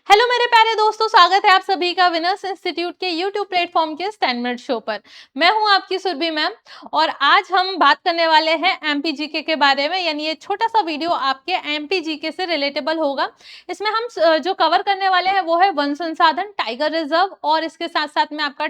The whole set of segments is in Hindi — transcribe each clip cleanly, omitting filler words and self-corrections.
हेलो मेरे प्यारे दोस्तों, स्वागत है आप सभी का विनर्स इंस्टीट्यूट के यूट्यूब प्लेटफॉर्म के स्टैंड मिनट शो पर। मैं हूं आपकी सुरभि मैम और आज हम बात करने वाले हैं एमपी जीके के बारे में। यानी ये छोटा सा वीडियो आपके एमपी जीके से रिलेटेबल होगा। इसमें हम जो कवर करने वाले हैं वो है वन संसाधन, टाइगर रिजर्व और इसके साथ साथ में आपका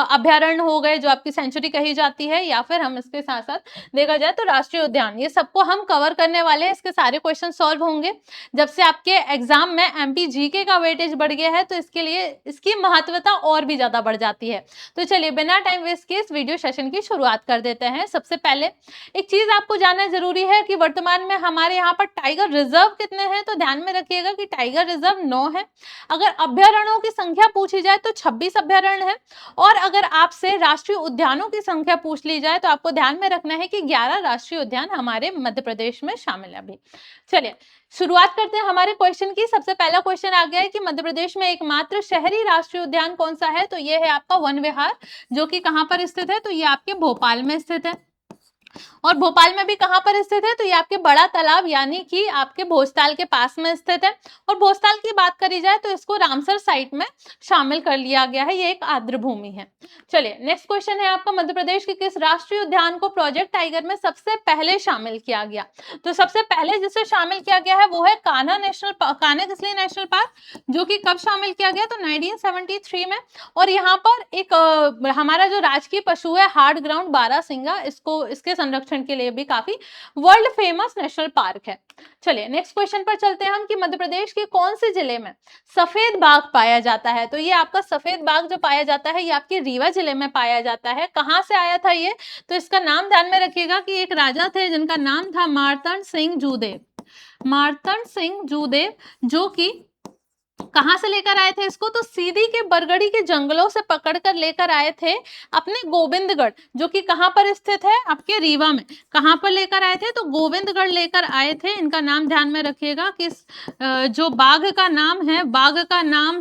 अभ्यारण्य हो गए जो आपकी सेंचुरी कही जाती है, या फिर हम इसके साथ साथ देखा जाए तो राष्ट्रीय उद्यान। ये सबको हम कवर करने वाले हैं। इसके सारे क्वेश्चन सॉल्व होंगे। जब से आपके एग्जाम में एमपी जीके का वेटेज बढ़ गया है तो इसके लिए इसकी महत्वता और भी ज्यादा बढ़ जाती है। तो चलिए बिना टाइम वेस्ट किए इस वीडियो सेशन की शुरुआत कर देते हैं। सबसे पहले एक चीज आपको जानना जरूरी है कि वर्तमान में हमारे यहाँ पर टाइगर रिजर्व कितने हैं। तो ध्यान में रखिएगा कि टाइगर रिजर्व 9 है। अगर अभ्यारण्यों की संख्या पूछी जाए तो 26 अभ्यारण्य है। और अगर आपसे राष्ट्रीय उद्यानों की संख्या पूछ ली जाए तो आपको ध्यान में रखना है कि 11 राष्ट्रीय उद्यान हमारे मध्य प्रदेश में शामिल है। अभी चलिए शुरुआत करते हैं हमारे क्वेश्चन की। सबसे पहला क्वेश्चन आ गया है कि मध्य प्रदेश में एकमात्र शहरी राष्ट्रीय उद्यान कौन सा है। तो ये है आपका वन विहार, जो कि कहां पर स्थित है। तो ये आपके भोपाल में स्थित है। और भोपाल में भी कहां पर स्थित है। तो ये आपके बड़ा तालाब यानी कि आपके भोजताल के पास में स्थित है। और भोजताल की बात करी जाए तो इसको रामसर साइट में शामिल कर लिया गया है। ये एक आर्द्र भूमि है। चलिए नेक्स्ट क्वेश्चन है आपका, मध्य प्रदेश के किस राष्ट्रीय उद्यान को प्रोजेक्ट टाइगर में सबसे पहले शामिल किया गया। तो सबसे पहले जिसे शामिल किया गया है वो है कान्हा किसली नेशनल पार्क, जो कि कब शामिल किया गया। तो 1973 में। और यहाँ पर एक हमारा जो राजकीय पशु है हार्ड ग्राउंड बारहसिंगा, इसके संरक्षण के लिए भी काफी वर्ल्ड फेमस नेशनल पार्क है। चलिए नेक्स्ट क्वेश्चन पर चलते हैं हम कि मध्य प्रदेश के कौन से जिले में सफेद बाघ पाया जाता है। तो ये आपका सफेद बाघ जो पाया जाता है ये आपके रीवा जिले में पाया जाता है। कहां से आया था ये। तो इसका नाम ध्यान में रखिएगा कि एक राजा थे जिनका नाम था मार्तंड सिंह जूदेव। मार्तंड सिंह जूदेव जो कि कहां से लेकर आए थे इसको। तो सीधी के बरगढ़ी के जंगलों से पकड़कर लेकर आए थे अपने गोविंदगढ़, जो कि कहां पर स्थित है आपके रीवा में। कहां पर लेकर आए थे। तो गोविंदगढ़ लेकर आए थे। इनका नाम ध्यान में रखिएगा कि जो बाघ का नाम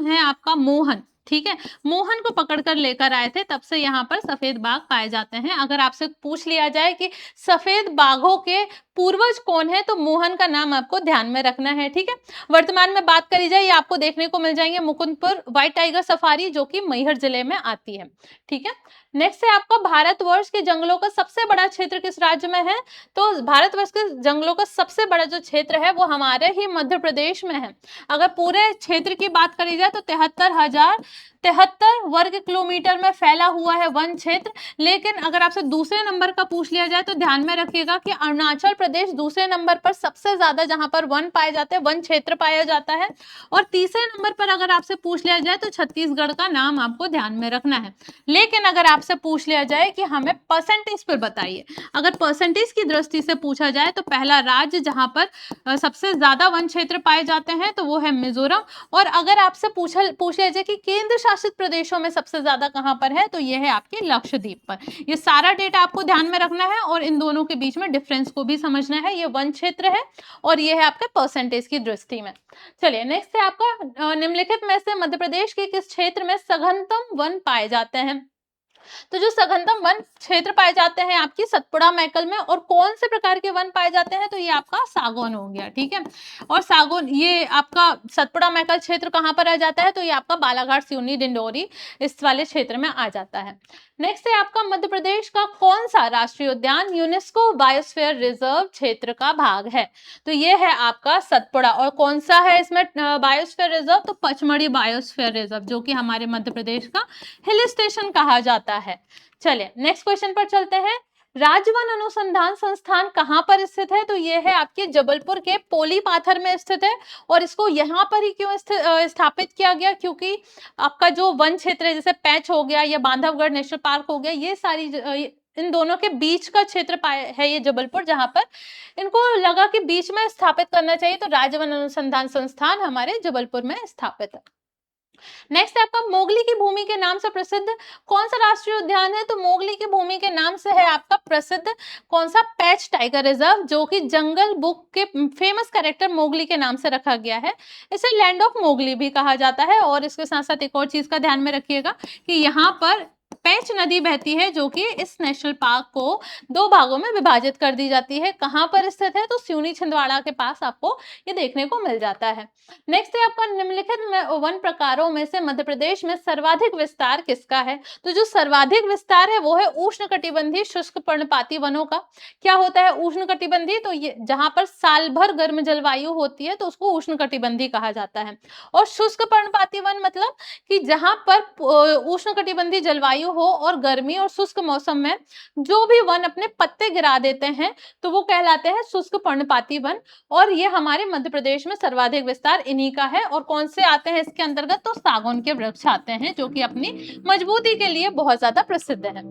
है आपका मोहन। ठीक है, मोहन को पकड़कर लेकर आए थे, तब से यहाँ पर सफेद बाघ पाए जाते हैं। अगर आपसे पूछ लिया जाए कि सफेद बाघों के पूर्वज कौन है तो मोहन का नाम आपको ध्यान में रखना है। ठीक है, वर्तमान में बात करी जाए ये आपको देखने को मिल जाएंगे मुकुंदपुर व्हाइट टाइगर सफारी, जो कि मैहर जिले में आती है। ठीक है, नेक्स्ट है आपका भारतवर्ष के जंगलों का सबसे बड़ा क्षेत्र किस राज्य में है। तो भारतवर्ष के जंगलों का सबसे बड़ा जो क्षेत्र है वो हमारे ही मध्य प्रदेश में है। अगर पूरे क्षेत्र की बात करी जाए तो 73,073 वर्ग किलोमीटर में फैला हुआ है वन क्षेत्र। लेकिन अगर आपसे दूसरे नंबर का पूछ लिया जाए तो ध्यान में रखिएगा कि अरुणाचल प्रदेश दूसरे नंबर पर सबसे ज्यादा जहां पर वन पाए जाते हैं, वन क्षेत्र पाया जाता है। और तीसरे नंबर पर अगर आपसे पूछ लिया जाए तो छत्तीसगढ़ का नाम आपको ध्यान में रखना है। लेकिन अगर आपसे पूछ लिया जाए कि हमें परसेंटेज पर बताइए, अगर परसेंटेज की दृष्टि से पूछा जाए तो पहला राज्य जहां पर सबसे ज्यादा वन क्षेत्र पाए जाते हैं तो वो है मिजोरम। और अगर आपसे पूछ लिया जाए कि केंद्र शासित प्रदेशों में सबसे ज्यादा कहां पर है तो ये है आपके लक्षद्वीप पर। ये सारा डेटा आपको ध्यान में रखना है और इन दोनों के बीच में डिफरेंस को भी समझना है। ये वन क्षेत्र है और ये है आपके परसेंटेज की दृष्टि में। चलिए नेक्स्ट है आपका, निम्नलिखित में से मध्य प्रदेश के किस क्षेत्र में सघनतम वन पाए जाते हैं। तो जो सघनतम वन क्षेत्र पाए जाते हैं आपकी सतपुड़ा मैकल में। और कौन से प्रकार के वन पाए जाते हैं तो ये आपका सागौन हो गया। ठीक है, और सागौन ये आपका सतपुड़ा मैकल क्षेत्र कहां पर आ जाता है। तो ये आपका बालाघाट सिवनी डिंडोरी इस वाले क्षेत्र में आ जाता है। नेक्स्ट है आपका, मध्य प्रदेश का कौन सा राष्ट्रीय उद्यान यूनेस्को बायोस्फीयर रिजर्व क्षेत्र का भाग है। तो ये है आपका सतपुड़ा। और कौन सा है इसमें बायोस्फीयर रिजर्व। तो पचमढ़ी बायोस्फीयर रिजर्व, जो कि हमारे मध्य प्रदेश का हिल स्टेशन कहा जाता है। चलिए नेक्स्ट क्वेश्चन पर चलते हैं। राजवन अनुसंधान संस्थान कहां पर स्थित है। तो ये है आपके जबलपुर के पोली पाथर में स्थित है। और इसको यहाँ पर ही क्यों स्थापित किया गया, क्योंकि आपका जो वन क्षेत्र है जैसे पैंच हो गया या बांधवगढ़ नेशनल पार्क हो गया, ये सारी इन दोनों के बीच का क्षेत्र है ये जबलपुर, जहां पर इनको लगा कि बीच में स्थापित करना चाहिए। तो राजवन अनुसंधान संस्थान हमारे जबलपुर में स्थापित है। नेक्स्ट है आपका, मोगली की भूमि के नाम से प्रसिद्ध कौन सा राष्ट्रीय उद्यान है। तो मोगली की भूमि के नाम से है आपका प्रसिद्ध कौन सा, पैच टाइगर रिजर्व, जो कि जंगल बुक के फेमस कैरेक्टर मोगली के नाम से रखा गया है। इसे लैंड ऑफ मोगली भी कहा जाता है। और इसके साथ साथ एक और चीज का ध्यान में रखिएगा कि यहाँ पर पेंच नदी बहती है, जो कि इस नेशनल पार्क को 2 भागों में विभाजित कर दी जाती है। कहाँ पर स्थित है? तो सिवनी छिंदवाड़ा के पास आपको ये देखने को मिल जाता है। नेक्स्ट है आपका निम्नलिखित में वन प्रकारों में से मध्य प्रदेश में सर्वाधिक विस्तार किसका है? तो जो सर्वाधिक विस्तार है वो है उष्णकटिबंधीय शुष्क पर्णपाती वनों का। क्या होता है उष्णकटिबंधीय? तो ये जहां पर साल भर गर्म जलवायु होती है तो उसको उष्णकटिबंधीय कहा जाता है। और शुष्क पर्णपाती वन मतलब कि जहां पर उष्णकटिबंधीय जलवायु हो और गर्मी और शुष्क मौसम में जो भी वन अपने पत्ते गिरा देते हैं तो वो कहलाते हैं शुष्क पर्णपाती वन। और ये हमारे मध्य प्रदेश में सर्वाधिक विस्तार इन्हीं का है। और कौन से आते हैं इसके अंतर्गत? तो सागौन के वृक्ष आते हैं, जो कि अपनी मजबूती के लिए बहुत ज्यादा प्रसिद्ध है।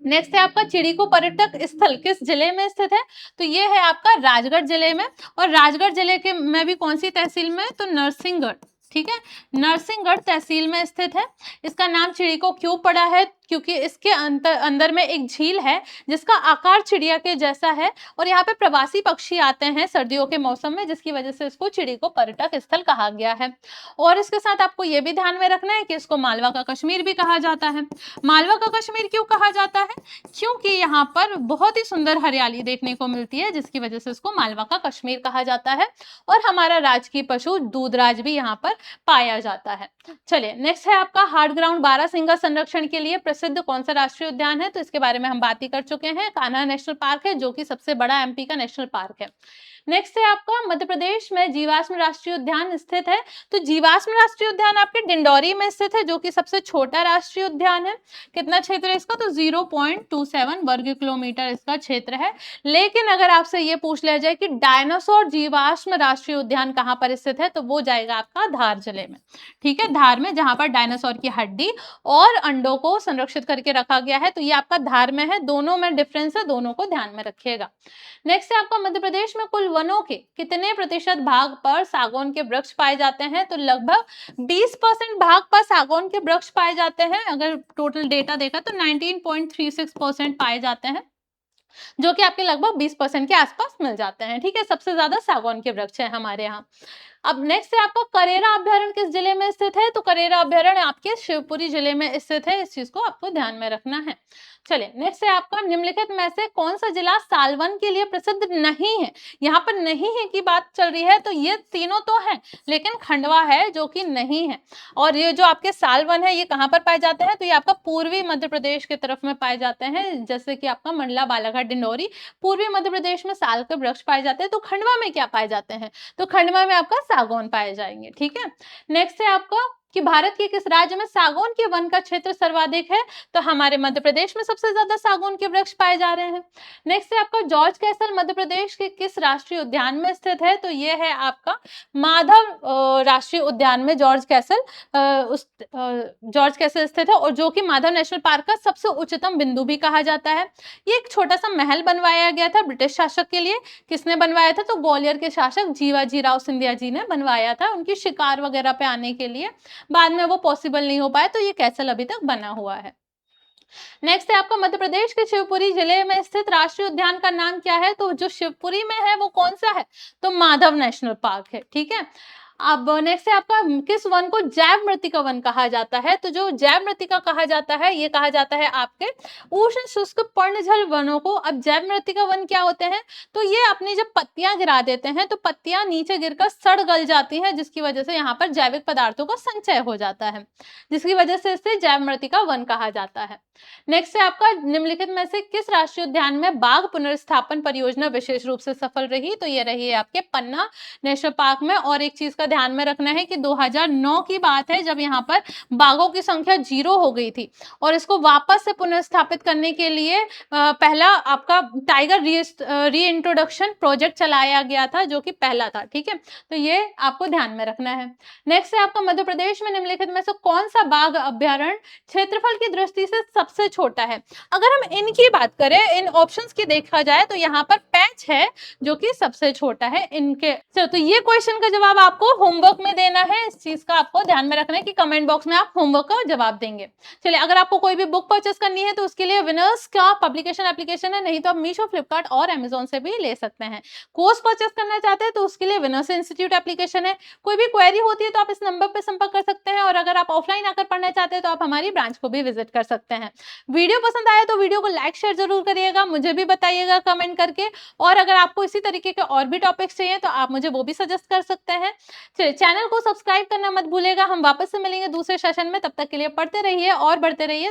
नेक्स्ट है आपका चिड़िको पर्यटक स्थल किस जिले में स्थित है? तो ये है आपका राजगढ़ जिले में। और राजगढ़ जिले के में भी कौन सी तहसील में? तो नरसिंहगढ़। ठीक है, नरसिंहगढ़ तहसील में स्थित है। इसका नाम चिड़िको क्यों पड़ा है? क्योंकि इसके अंदर में एक झील है जिसका आकार चिड़िया के जैसा है और यहाँ पे प्रवासी पक्षी आते हैं सर्दियों के मौसम में, जिसकी वजह से इसको चिड़िको पर्यटक स्थल कहा गया है। और इसके साथ आपको ये भी ध्यान में रखना है कि इसको मालवा का कश्मीर भी कहा जाता है। मालवा का कश्मीर क्यों कहा जाता है? क्योंकि यहाँ पर बहुत ही सुंदर हरियाली देखने को मिलती है, जिसकी वजह से इसको मालवा का कश्मीर कहा जाता है। और हमारा राजकीय पशु दूधराज भी यहाँ पर पाया जाता है। चलिए नेक्स्ट है आपका हार्ड ग्राउंड बारहसिंगा संरक्षण के लिए प्रसिद्ध कौन सा राष्ट्रीय उद्यान है? तो इसके बारे में हम बात ही कर चुके हैं। कान्हा नेशनल पार्क है, जो कि सबसे बड़ा एमपी का नेशनल पार्क है। नेक्स्ट है आपका मध्य प्रदेश में जीवाश्म राष्ट्रीय उद्यान स्थित है। तो जीवाश्म राष्ट्रीय उद्यान आपके डिंडौरी में स्थित है, जो कि सबसे छोटा राष्ट्रीय उद्यान है। कितना क्षेत्र है इसका? तो 0.27 वर्ग किलोमीटर इसका क्षेत्र है। लेकिन अगर आपसे ये पूछ लिया जाए कि डायनासोर जीवाश्म राष्ट्रीय उद्यान कहाँ पर स्थित है, तो वो जाएगा आपका धार जिले में। ठीक है, धार में, जहां पर डायनासोर की हड्डी और अंडों को संरक्षित करके रखा गया है। तो ये आपका धार में है, दोनों में डिफरेंस है, दोनों को ध्यान में रखिएगा। नेक्स्ट है आपका मध्य प्रदेश में कुल वनों के कितने प्रतिशत भाग पर सागौन के वृक्ष पाए जाते हैं? तो लगभग 20% भाग पर सागौन के वृक्ष पाए जाते हैं। अगर टोटल डेटा देखा तो 19.36% पाए जाते हैं, जो कि आपके लगभग 20% के आसपास मिल जाते हैं। ठीक है, सबसे ज्यादा सागौन के वृक्ष है हमारे यहाँ। अब नेक्स्ट है आपका करेरा अभ्यारण्य किस जिले में स्थित है? तो करेरा अभ्यारण्य आपके शिवपुरी जिले में स्थित है। इस चीज को आपको ध्यान में रखना है। चलिए नेक्स्ट है आपका निम्नलिखित में से कौन सा जिला सालवन के लिए प्रसिद्ध नहीं है? यहाँ पर नहीं है की बात चल रही है, तो ये तीनों तो है लेकिन खंडवा है जो कि नहीं है। और ये जो आपके सालवन है ये कहाँ पर पाए जाते हैं? तो ये आपका पूर्वी मध्य प्रदेश की तरफ में पाए जाते हैं, जैसे कि आपका मंडला, बालाघाट, डिंडौरी, पूर्वी मध्य प्रदेश में साल के वृक्ष पाए जाते हैं। तो खंडवा में क्या पाए जाते हैं? तो खंडवा में आपका सागौन पाए जाएंगे। ठीक है, नेक्स्ट है आपका कि भारत के किस राज्य में सागौन के वन का क्षेत्र सर्वाधिक है? तो हमारे मध्य प्रदेश में सबसे ज्यादा सागौन के वृक्ष पाए जा रहे हैं। नेक्स्ट है आपका जॉर्ज कैसल मध्य प्रदेश के किस राष्ट्रीय उद्यान में स्थित है? तो ये है आपका माधव राष्ट्रीय उद्यान में जॉर्ज कैसल स्थित है, और जो कि माधव नेशनल पार्क का सबसे उच्चतम बिंदु भी कहा जाता है। ये एक छोटा सा महल बनवाया गया था ब्रिटिश शासक के लिए। किसने बनवाया था? तो ग्वालियर के शासक जीवाजीराव सिंधिया जी ने बनवाया था, उनकी शिकार वगैरह पे आने के लिए। बाद में वो पॉसिबल नहीं हो पाया, तो ये कैसल अभी तक बना हुआ है। नेक्स्ट है आपका मध्य प्रदेश के शिवपुरी जिले में स्थित राष्ट्रीय उद्यान का नाम क्या है? तो जो शिवपुरी में है वो कौन सा है? तो माधव नेशनल पार्क है। ठीक है, अब नेक्स्ट है आपका किस वन को जैव मृत्तिका वन कहा जाता है? तो जो जैव मृत्तिका कहा जाता है ये कहा जाता है आपके उष्ण शुष्क पर्णजल वनों को। अब जैव मृत्तिका वन क्या होते हैं? तो ये अपनी जब पत्तियां गिरा देते हैं तो पत्तियां नीचे गिरकर सड़ गल जाती हैं, जिसकी वजह से यहाँ पर जैविक पदार्थों का संचय हो जाता है, जिसकी वजह से इसे जैव मृत्तिका वन कहा जाता है। नेक्स्ट है आपका निम्नलिखित में से किस राष्ट्रीय उद्यान में बाघ पुनर्स्थापन परियोजना विशेष रूप से सफल रही? तो ये रही है आपके पन्ना नेशनल पार्क में। और एक चीज का ध्यान में रखना है कि 2009 की बात है जब यहाँ पर बाघों की संख्या 0 हो गई थी, और इसको वापस से पुनर्स्थापित करने के लिए पहला आपका टाइगर रीइंट्रोडक्शन प्रोजेक्ट चलाया गया था, जो कि पहला था। ठीक है, तो ये आपको ध्यान में रखना है। नेक्स्ट है आपका मध्य प्रदेश में निम्नलिखित में से कौन सा बाघ अभ्यारण्य क्षेत्रफल की दृष्टि से सबसे छोटा है? अगर हम इनकी बात करें, इन ऑप्शंस की देखा जाए, तो यहाँ पर पैंच है जो कि सबसे छोटा है इनके। तो ये क्वेश्चन का जवाब आपको होमवर्क में देना है। इस चीज का आपको ध्यान में रखना है कि कमेंट बॉक्स में आप होमवर्क का जवाब देंगे। चलिए, अगर आपको कोई भी बुक परचेस करनी है तो उसके लिए विनर्स का पब्लिकेशन एप्लीकेशन है, नहीं तो आप मीशो, फ्लिपकार्ट और अमेजोन से भी ले सकते हैं। कोर्स परचेस करना चाहते हैं तो उसके लिए विनर्स इंस्टीट्यूट एप्लीकेशन है। कोई भी क्वेरी होती है तो आप इस नंबर पर संपर्क कर सकते हैं, और अगर आप ऑफलाइन आकर पढ़ना करना चाहते हैं तो आप हमारी ब्रांच को भी विजिट कर सकते हैं। वीडियो पसंद आया तो वीडियो को लाइक शेयर जरूर करिएगा, मुझे भी बताइएगा कमेंट करके, और अगर आपको इसी तरीके के और भी टॉपिक्स चाहिए तो आप मुझे वो भी सजेस्ट कर सकते हैं। चलिए, चैनल को सब्सक्राइब करना मत भूलिएगा। हम वापस से मिलेंगे दूसरे सेशन में, तब तक के लिए पढ़ते रहिए और बढ़ते रहिए।